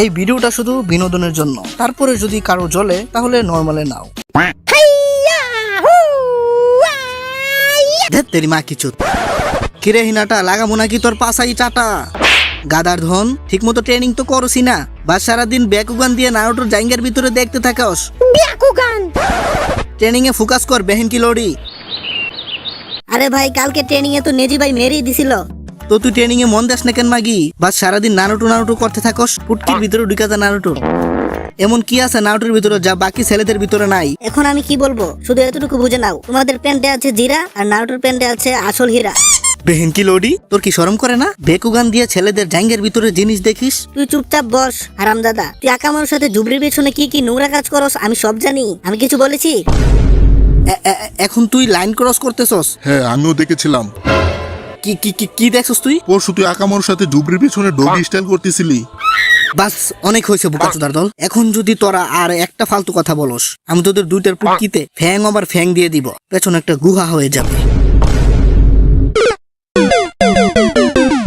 এই ভিডিওটা শুধু বিনোদনের জন্য, তারপরে যদি কারো জ্বলে তাহলে নরমালে নাও। ধ্যাৎ তেরি মা কিছু কিরে হিনাটা লাগাবো নাকি তোর পাশাই চাটা? গাদার ধন, ঠিক মতো ট্রেনিং তো করছি না, বা সারাদিন ব্যাকুগান দিয়ে নারুটোর জাইঙ্গার ভিতরে দেখতে থাকাস। ট্রেনিং এ ফোকাস কর বেহেন কি লড়ি। আরে ভাই কালকে ট্রেনিং এ তো নেজি ভাই মেরেই দিছিল। তো তুই ট্রেনিং এ মন দেস না কেন মাগি? বা সারাদিন নারুটো করতে থাকস, পুটকির ভিতরে ঢুকা যা নারুটোর। এমন কি আছে নারুটোর ভিতরে যা বাকি ছেলেদের ভিতরে নাই? এখন আমি কি বলবো, শুধু এতটুকু বুঝে নাও, তোমাদের প্যান্টে আছে জিরা আর নারুটোর প্যান্টে আছে আসল হীরা। বেহেন কি লড়ি, তোর কি শরম করে না? বেকুগান দিয়ে ছেলেদের জাইঙ্গের ভিতরে জিনিস দেখিস? তুই চুপচাপ বস হারামজাদা। তুই আকামার সাথে জুবরির পেছনে কি কি নোংরা কাজ করস আমি সব জানি। আমি কিছু বলেছি? এখন তুই লাইন ক্রস করতেছস? হ্যাঁ আমিও দেখেছিলাম। কি কি কি কি দেখছস তুই? পরশু তুই আকামোর সাথে জুবরির পিছনে ডগি স্টাইল করতেছিলি। বাস অনেক হয়েছে বোকাচোদার দল। এখন যদি তোরা আর একটা ফালতু কথা বলস, আমি তোদের দুইটার পুটকিতে ফ্যাং আবার ফ্যাং দিয়ে দিব, পেছনে একটা গুহা হয়ে যাবে।